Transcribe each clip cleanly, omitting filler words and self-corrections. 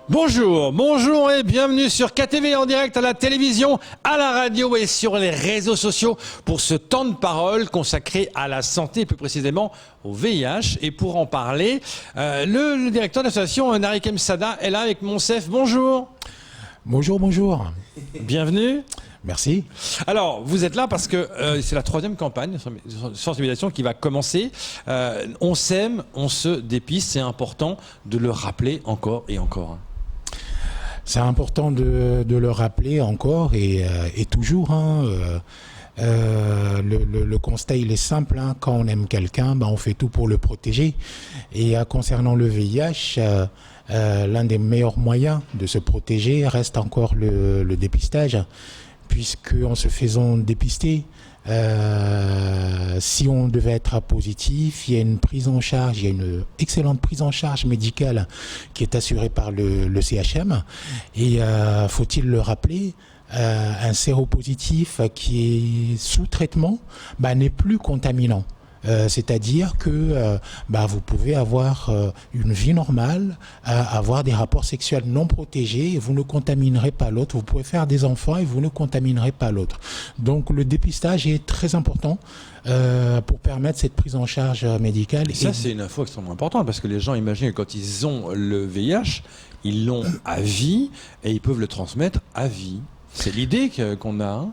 Bonjour et bienvenue sur KTV en direct à la télévision, à la radio et sur les réseaux sociaux pour ce temps de parole consacré à la santé, plus précisément au VIH. Et pour en parler, le directeur de l'association Narik M. Sada est là avec Monsef. Bonjour. Bonjour. Bienvenue. Merci. Alors, vous êtes là parce que c'est la 3e campagne de sensibilisation qui va commencer. On s'aime, on se dépiste. C'est important de le rappeler encore et encore. C'est important de le rappeler encore et toujours. Le constat, il est simple. Quand on aime quelqu'un, on fait tout pour le protéger. Et concernant le VIH, l'un des meilleurs moyens de se protéger reste encore le dépistage. Puisque en se faisant dépister, si on devait être positif, il y a une prise en charge, il y a une excellente prise en charge médicale qui est assurée par le CHM. Et faut-il le rappeler, un séropositif qui est sous traitement n'est plus contaminant. C'est-à-dire que vous pouvez avoir une vie normale, avoir des rapports sexuels non protégés et vous ne contaminerez pas l'autre. Vous pouvez faire des enfants et vous ne contaminerez pas l'autre. Donc le dépistage est très important pour permettre cette prise en charge médicale. Et ça, c'est une info extrêmement importante parce que les gens imaginent que quand ils ont le VIH, ils l'ont à vie et ils peuvent le transmettre à vie. C'est l'idée qu'on a.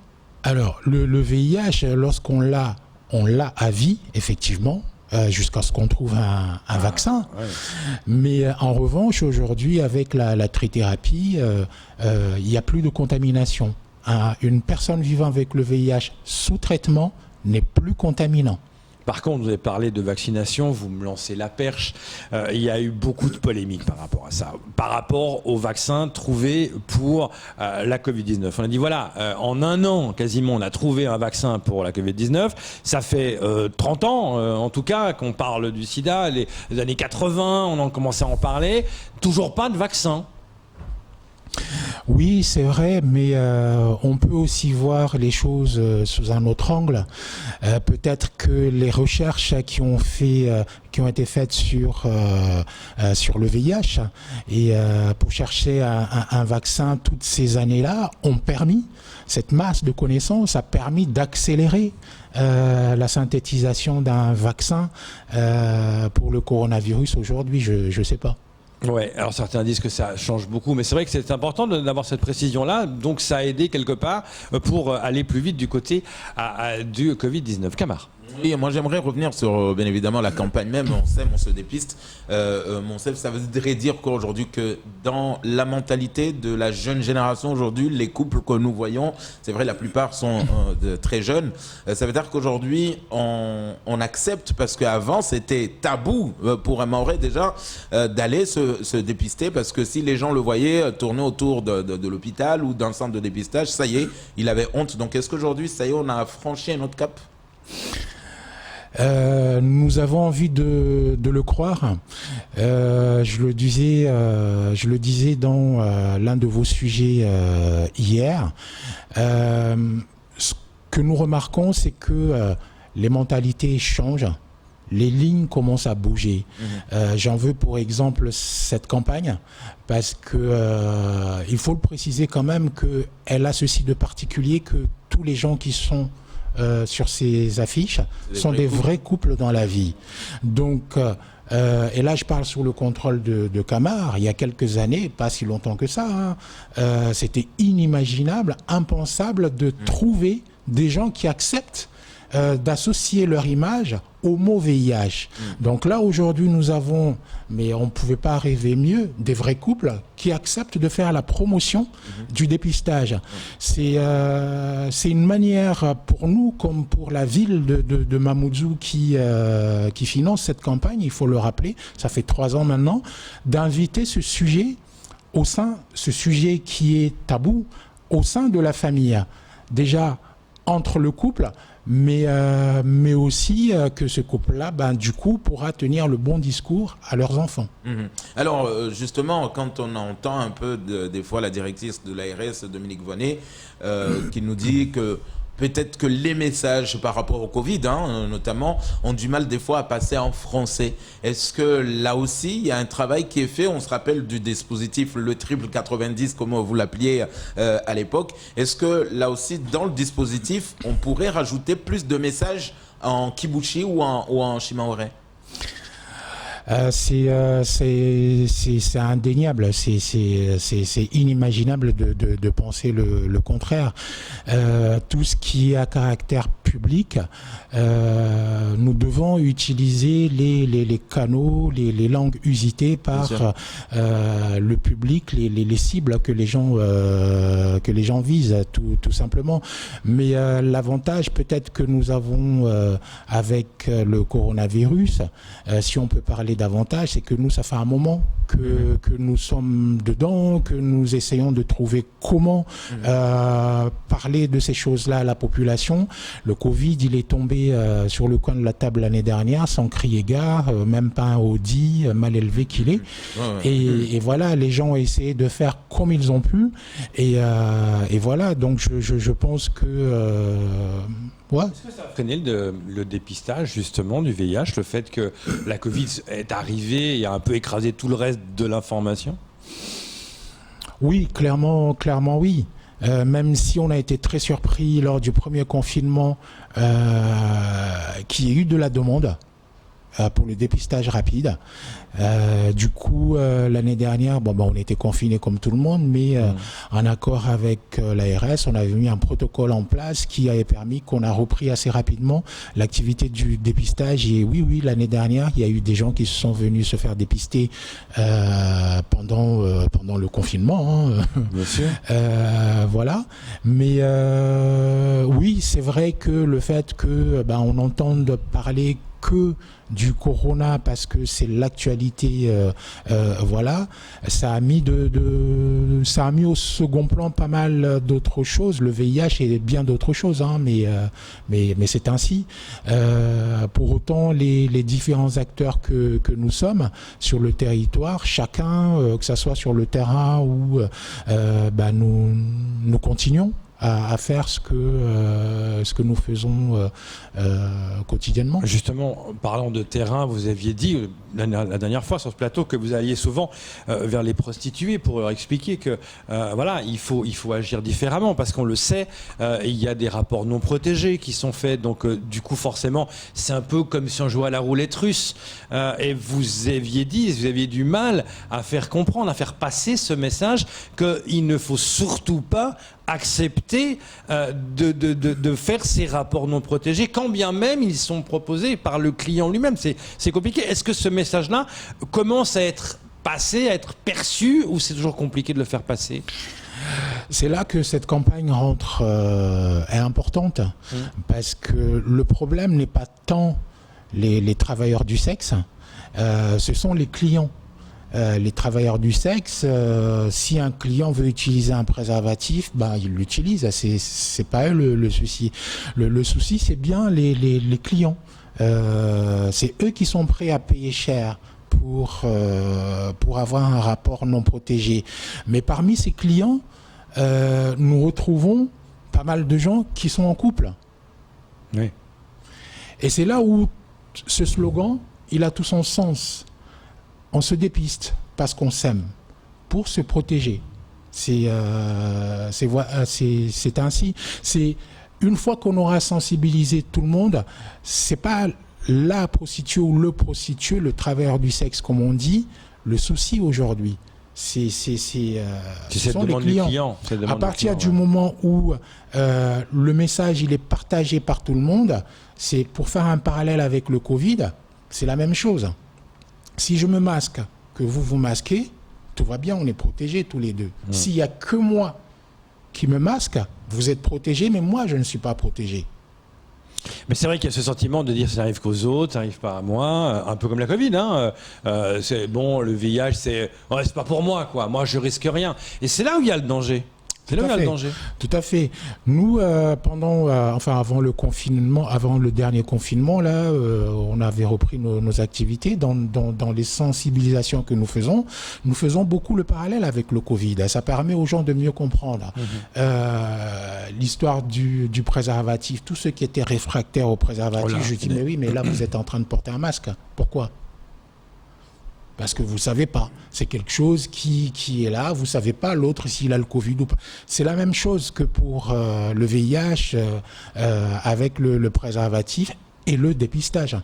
Alors, le VIH, lorsqu'on l'a, on l'a à vie, effectivement, jusqu'à ce qu'on trouve un vaccin. Ouais. Mais en revanche, aujourd'hui, avec la trithérapie, il n'y a plus de contamination. Une personne vivant avec le VIH sous traitement n'est plus contaminant. Par contre, vous avez parlé de vaccination, vous me lancez la perche. Il y a eu beaucoup de polémiques par rapport à ça, par rapport aux vaccins trouvés pour la Covid-19. On a dit voilà, en un an quasiment, on a trouvé un vaccin pour la Covid-19. Ça fait 30 ans, en tout cas, qu'on parle du sida. Les années 80, on en commençait à en parler. Toujours pas de vaccin. Oui, c'est vrai, mais on peut aussi voir les choses sous un autre angle. Peut-être que les recherches qui ont été faites sur le VIH et pour chercher un vaccin toutes ces années-là ont permis, cette masse de connaissances a permis d'accélérer la synthétisation d'un vaccin pour le coronavirus aujourd'hui, je ne sais pas. Ouais, alors certains disent que ça change beaucoup, mais c'est vrai que c'est important d'avoir cette précision-là, donc ça a aidé quelque part pour aller plus vite du côté du Covid-19. Camar. Oui, moi j'aimerais revenir sur bien évidemment la campagne même, on s'aime, on se dépiste. Monsef, ça voudrait dire qu'aujourd'hui que dans la mentalité de la jeune génération aujourd'hui, les couples que nous voyons, c'est vrai la plupart sont très jeunes, ça veut dire qu'aujourd'hui on accepte, parce qu'avant c'était tabou pour un Mahorais déjà d'aller se dépister, parce que si les gens le voyaient tourner autour de l'hôpital ou d'un centre de dépistage, ça y est, il avait honte. Donc est-ce qu'aujourd'hui, ça y est, on a franchi un autre cap ? Nous avons envie de le croire. Je le disais dans l'un de vos sujets hier. Ce que nous remarquons, c'est que les mentalités changent. Les lignes commencent à bouger. J'en veux pour exemple cette campagne parce que il faut le préciser quand même qu'elle a ceci de particulier que tous les gens qui sont sur ces affiches sont des vrais couples dans la vie. Donc, et là je parle sous le contrôle de Camar, il y a quelques années, pas si longtemps que ça, c'était inimaginable, impensable de trouver des gens qui acceptent d'associer leur image au mot VIH. Donc là, aujourd'hui, nous avons, mais on ne pouvait pas rêver mieux, des vrais couples qui acceptent de faire la promotion du dépistage. C'est une manière pour nous, comme pour la ville de Mamoudzou qui finance cette campagne, il faut le rappeler, ça fait 3 ans maintenant, d'inviter ce sujet ce sujet qui est tabou, au sein de la famille. Déjà, entre le couple, mais aussi que ce couple-là, du coup, pourra tenir le bon discours à leurs enfants. Alors, justement, quand on entend un peu des fois la directrice de l'ARS, Dominique Vonnet, qui nous dit que peut-être que les messages par rapport au Covid, notamment, ont du mal des fois à passer en français. Est-ce que là aussi, il y a un travail qui est fait? On se rappelle du dispositif, le triple 90, comme vous l'appeliez à l'époque. Est-ce que là aussi, dans le dispositif, on pourrait rajouter plus de messages en kibuchi ou en shimaoré? C'est indéniable, c'est inimaginable de penser le contraire. Tout ce qui est à caractère public, nous devons utiliser les canaux, les langues usitées par le public, les cibles que les gens visent, tout simplement. Mais l'avantage peut-être que nous avons avec le coronavirus, si on peut parler davantage, c'est que nous, ça fait un moment que nous sommes dedans, que nous essayons de trouver comment parler de ces choses-là à la population. Le Covid, il est tombé sur le coin de la table l'année dernière, sans crier gare, même pas un Audi, mal élevé qu'il est. Et voilà, les gens ont essayé de faire comme ils ont pu. Et voilà, donc je pense que... Ouais. Est-ce que ça a freiné le dépistage justement du VIH, le fait que la Covid est arrivée et a un peu écrasé tout le reste de l'information? Oui, clairement oui. Même si on a été très surpris lors du premier confinement qu'il y ait eu de la demande pour le dépistage rapide. Du coup, l'année dernière, on était confinés comme tout le monde, mais en accord avec l'ARS, on avait mis un protocole en place qui avait permis qu'on a repris assez rapidement l'activité du dépistage. Et oui, l'année dernière, il y a eu des gens qui se sont venus se faire dépister pendant le confinement. Bien sûr. Voilà. Mais oui, c'est vrai que le fait que on entende parler que du corona parce que c'est l'actualité, voilà, ça a mis au second plan pas mal d'autres choses. Le VIH et bien d'autres choses, mais c'est ainsi. Pour autant, les différents acteurs que nous sommes sur le territoire, chacun, que ça soit sur le terrain ou nous continuons à faire ce que nous faisons quotidiennement. Justement, parlant de terrain, vous aviez dit la dernière fois sur ce plateau que vous alliez souvent vers les prostituées pour leur expliquer que voilà, il faut agir différemment parce qu'on le sait, il y a des rapports non protégés qui sont faits, donc du coup forcément c'est un peu comme si on jouait à la roulette russe, et vous aviez du mal à faire comprendre, à faire passer ce message qu'il ne faut surtout pas accepter de faire ces rapports non protégés, quand bien même ils sont proposés par le client lui-même. C'est compliqué. Est-ce que ce message-là commence à être passé, à être perçu, ou c'est toujours compliqué de le faire passer ? C'est là que cette campagne est importante, parce que le problème n'est pas tant les travailleurs du sexe, ce sont les clients. Les travailleurs du sexe, si un client veut utiliser un préservatif, il l'utilise. C'est pas eux le souci. Le souci, c'est bien les clients. C'est eux qui sont prêts à payer cher pour avoir un rapport non protégé. Mais parmi ces clients, nous retrouvons pas mal de gens qui sont en couple. Oui. Et c'est là où ce slogan, il a tout son sens. On se dépiste parce qu'on s'aime, pour se protéger. C'est ainsi. C'est une fois qu'on aura sensibilisé tout le monde, c'est pas la prostituée ou le prostitué, le travailleur du sexe comme on dit, le souci aujourd'hui. Ce sont les clients. À partir du moment où le message il est partagé par tout le monde, c'est pour faire un parallèle avec le Covid, c'est la même chose. Si je me masque, que vous vous masquez, tout va bien, on est protégés tous les deux. S'il n'y a que moi qui me masque, vous êtes protégés, mais moi, je ne suis pas protégé. Mais c'est vrai qu'il y a ce sentiment de dire ça n'arrive qu'aux autres, ça n'arrive pas à moi, un peu comme la Covid. C'est bon, le VIH, c'est pas pour moi, quoi. Moi, je risque rien. Et c'est là où il y a le danger. C'est là où il y a le danger. Tout à fait. Nous, avant le confinement, avant le dernier confinement, là, on avait repris nos activités dans les sensibilisations que nous faisons. Nous faisons beaucoup le parallèle avec le Covid. Ça permet aux gens de mieux comprendre l'histoire du préservatif. Tous ceux qui étaient réfractaires au préservatif, je dis mais oui, mais là vous êtes en train de porter un masque. Pourquoi ? Parce que vous ne savez pas. C'est quelque chose qui est là. Vous ne savez pas l'autre s'il a le Covid ou pas. C'est la même chose que pour le VIH avec le préservatif et le dépistage.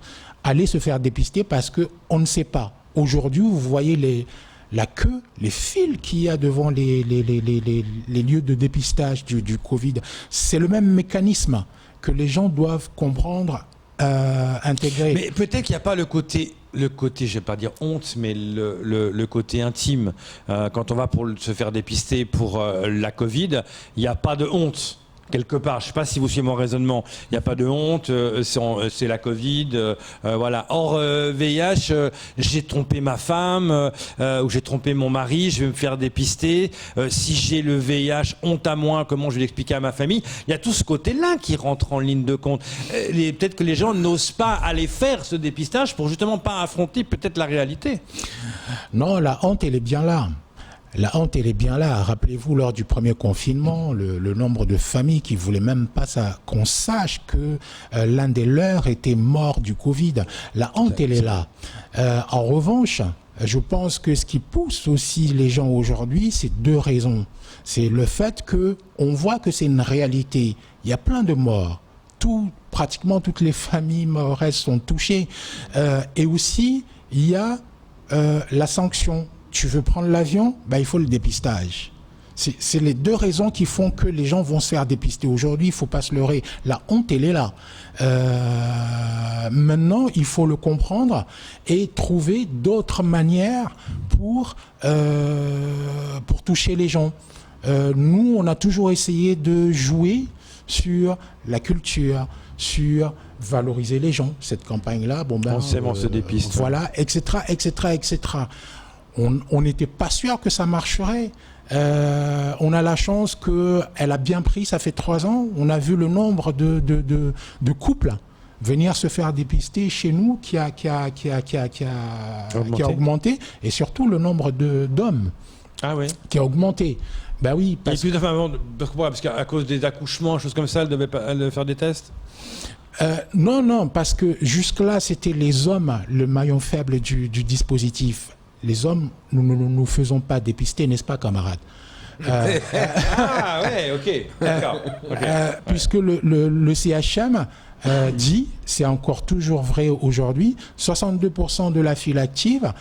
Allez se faire dépister parce qu'on ne sait pas. Aujourd'hui, vous voyez la queue, les fils qu'il y a devant les lieux de dépistage du Covid. C'est le même mécanisme que les gens doivent comprendre, intégrer. Mais peut-être qu'il n'y a pas le côté, je ne vais pas dire honte, mais le côté intime. Quand on va pour se faire dépister pour la Covid, il n'y a pas de honte. Quelque part, je ne sais pas si vous suivez mon raisonnement, il n'y a pas de honte, c'est la Covid, voilà. Or, VIH, j'ai trompé ma femme ou j'ai trompé mon mari, je vais me faire dépister. Si j'ai le VIH, honte à moi, comment je vais l'expliquer à ma famille ? Il y a tout ce côté-là qui rentre en ligne de compte. Peut-être que les gens n'osent pas aller faire ce dépistage pour justement pas affronter peut-être la réalité. Non, la honte, elle est bien là. La honte, elle est bien là. Rappelez-vous, lors du premier confinement, le nombre de familles qui ne voulaient même pas qu'on sache que l'un des leurs était mort du Covid. La honte, elle est là. En revanche, je pense que ce qui pousse aussi les gens aujourd'hui, c'est deux raisons. C'est le fait qu'on voit que c'est une réalité. Il y a plein de morts. Pratiquement toutes les familles mauresses sont touchées. Et aussi, il y a la sanction. Tu veux prendre l'avion, il faut le dépistage. C'est les deux raisons qui font que les gens vont se faire dépister. Aujourd'hui, il ne faut pas se leurrer. La honte, elle est là. Maintenant, il faut le comprendre et trouver d'autres manières pour toucher les gens. Nous, on a toujours essayé de jouer sur la culture, sur valoriser les gens. Cette campagne-là, on se dépiste. Voilà, etc., etc., etc. On n'était pas sûr que ça marcherait. On a la chance qu'elle a bien pris, ça fait 3 ans. On a vu le nombre de couples venir se faire dépister chez nous qui a augmenté. Et surtout le nombre d'hommes qui a augmenté. Ben oui, parce qu'à cause des accouchements, choses comme ça, elle devait faire des tests. Non, parce que jusque-là, c'était les hommes, le maillon faible du dispositif. Les hommes, nous ne nous faisons pas dépister, n'est-ce pas, camarades ? Ok. D'accord. Puisque le CHM dit, c'est encore toujours vrai aujourd'hui, 62% de la file active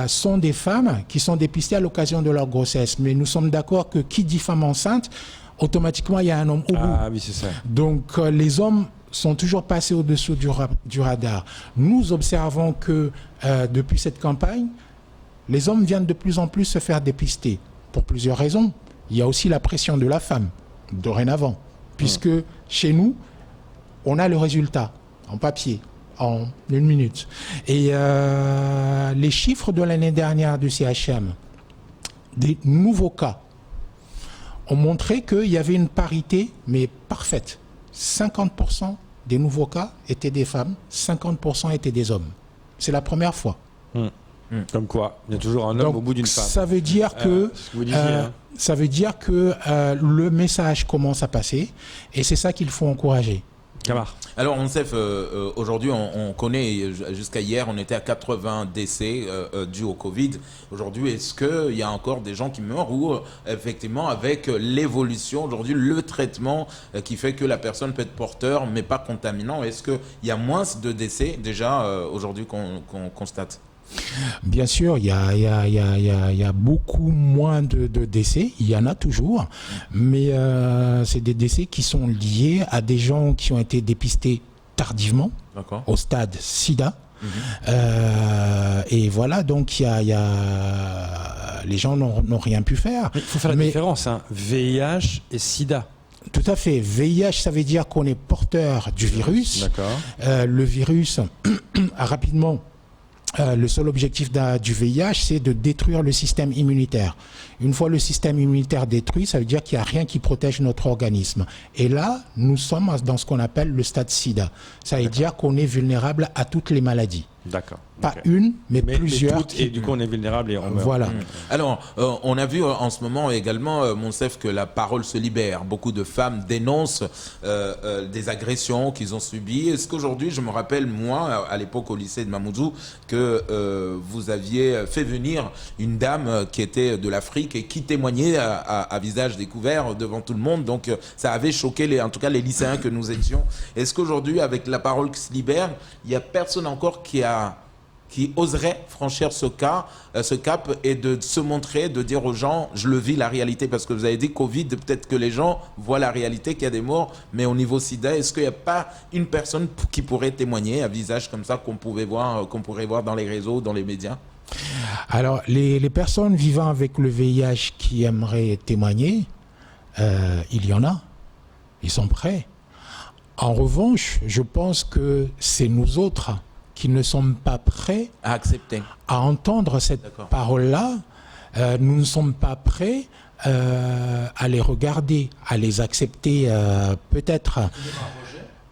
sont des femmes qui sont dépistées à l'occasion de leur grossesse. Mais nous sommes d'accord que qui dit femme enceinte, automatiquement, il y a un homme au bout. Ah oui, c'est ça. Donc, les hommes sont toujours passés au-dessous du radar. Nous observons que depuis cette campagne, les hommes viennent de plus en plus se faire dépister pour plusieurs raisons. Il y a aussi la pression de la femme, dorénavant, puisque chez nous, on a le résultat en papier, en 1 minute. Et les chiffres de l'année dernière du CHM, des nouveaux cas, ont montré qu'il y avait une parité, mais parfaite. 50% des nouveaux cas étaient des femmes, 50% étaient des hommes. C'est la première fois. Comme quoi, il y a toujours un homme au bout d'une femme. Ça veut dire que, ça veut dire que le message commence à passer et c'est ça qu'il faut encourager. Camar. Alors, Monsef, aujourd'hui, on connaît, jusqu'à hier, on était à 80 décès dus au Covid. Aujourd'hui, est-ce qu'il y a encore des gens qui meurent ou, effectivement, avec l'évolution, aujourd'hui, le traitement qui fait que la personne peut être porteur, mais pas contaminant, est-ce qu'il y a moins de décès, déjà, aujourd'hui, qu'on constate ? Bien sûr, il y a beaucoup moins de décès, il y en a toujours, mais c'est des décès qui sont liés à des gens qui ont été dépistés tardivement, au stade SIDA. Et voilà, donc les gens n'ont rien pu faire. Il faut faire la différence, VIH et SIDA. Tout à fait. VIH, ça veut dire qu'on est porteur du virus. D'accord. Le virus a rapidement le seul objectif du VIH, c'est de détruire le système immunitaire. Une fois le système immunitaire détruit, ça veut dire qu'il n'y a rien qui protège notre organisme. Et là, nous sommes dans ce qu'on appelle le stade SIDA. Ça veut dire qu'on est vulnérable à toutes les maladies. D'accord. Pas une, mais plusieurs. Toutes, et du coup, on est vulnérable et on meurt. Voilà. Alors, on a vu en ce moment également, Monsef, que la parole se libère. Beaucoup de femmes dénoncent des agressions qu'ils ont subies. Est-ce qu'aujourd'hui, je me rappelle, moi, à l'époque au lycée de Mamoudzou, que vous aviez fait venir une dame qui était de l'Afrique et qui témoignait à visage découvert devant tout le monde. Donc, ça avait choqué, en tout cas, les lycéens que nous étions. Est-ce qu'aujourd'hui, avec la parole qui se libère, il n'y a personne encore qui oserait franchir ce cap et de se montrer, de dire aux gens, je le vis, la réalité, parce que vous avez dit Covid, peut-être que les gens voient la réalité, qu'il y a des morts, mais au niveau SIDA, est-ce qu'il n'y a pas une personne qui pourrait témoigner à visage comme ça qu'on pourrait voir dans les réseaux, dans les médias? Alors, les personnes vivant avec le VIH qui aimeraient témoigner, il y en a. Ils sont prêts. En revanche, je pense que c'est nous autres qui ne sommes pas prêts à accepter, à entendre cette parole-là. Nous ne sommes pas prêts à les regarder, à les accepter peut-être.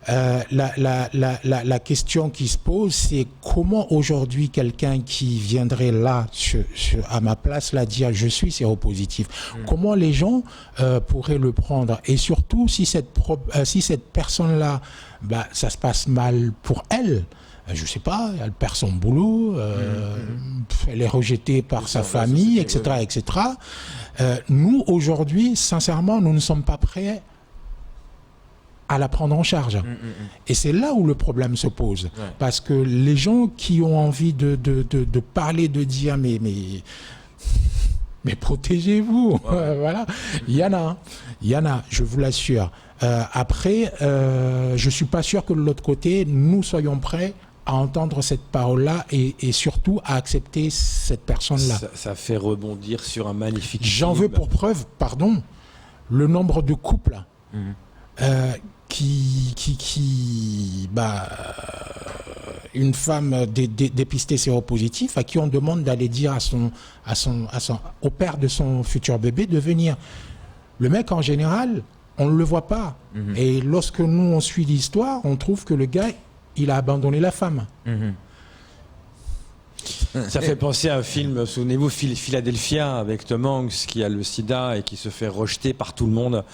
La question qui se pose, c'est comment aujourd'hui quelqu'un qui viendrait là, à ma place, là, dire je suis séropositif, comment les gens pourraient le prendre? Et surtout, si cette personne-là, ça se passe mal pour elle, je ne sais pas, elle perd son boulot, elle est rejetée par sa famille, etc., etc. Nous, aujourd'hui, sincèrement, nous ne sommes pas prêts à la prendre en charge. Et c'est là où le problème se pose. Ouais. Parce que les gens qui ont envie de parler, de dire mais protégez-vous, voilà, il y en a, je vous l'assure. Après, je suis pas sûr que de l'autre côté, nous soyons prêts à entendre cette parole-là et surtout à accepter cette personne-là. Ça fait rebondir sur un magnifique... J'en veux pour preuve, le nombre de couples une femme dépistée séropositive à qui on demande d'aller dire au père de son futur bébé de venir. Le mec, en général, on ne le voit pas. Et lorsque nous, on suit l'histoire, on trouve que le gars, il a abandonné la femme. Ça fait penser à un film, souvenez-vous, Philadelphia, avec Tom Hanks qui a le sida et qui se fait rejeter par tout le monde.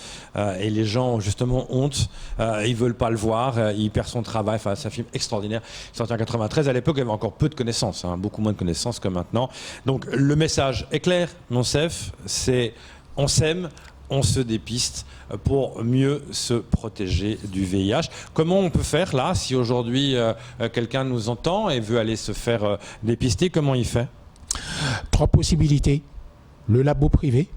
Et les gens ont justement honte, ils veulent pas le voir, il perd son travail. Enfin, c'est un film extraordinaire, sorti en 93. À l'époque, il y avait encore peu de connaissances, beaucoup moins de connaissances que maintenant. Donc le message est clair, Monsef, c'est on s'aime, on se dépiste pour mieux se protéger du VIH. Comment on peut faire là, si aujourd'hui quelqu'un nous entend et veut aller se faire dépister, comment il fait? 3 possibilités. Le labo privé,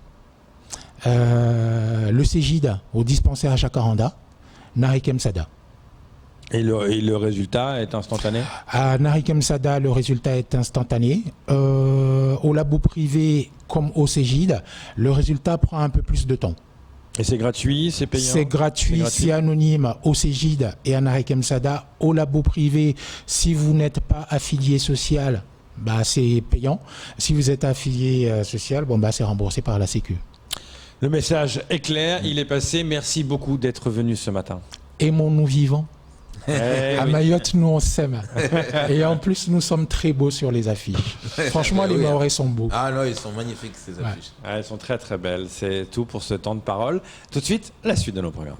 le Cégide au dispensaire Jacaranda, Narikem Sada. Et le résultat est instantané? À Narikem Sada, le résultat est instantané. Au labo privé comme au Cégide, le résultat prend un peu plus de temps. Et c'est gratuit, c'est payant? C'est gratuit, c'est anonyme au Cégide et à Narikem Sada. Au labo privé, si vous n'êtes pas affilié social, c'est payant. Si vous êtes affilié social, c'est remboursé par la Sécu. Le message est clair, il est passé. Merci beaucoup d'être venu ce matin. Aimons-nous vivants. À Mayotte, nous on s'aime. Et en plus, nous sommes très beaux sur les affiches. Franchement, les Mahorais sont beaux. Ah non, ils sont magnifiques ces affiches. Elles sont très très belles. C'est tout pour ce temps de parole. Tout de suite, la suite de nos programmes.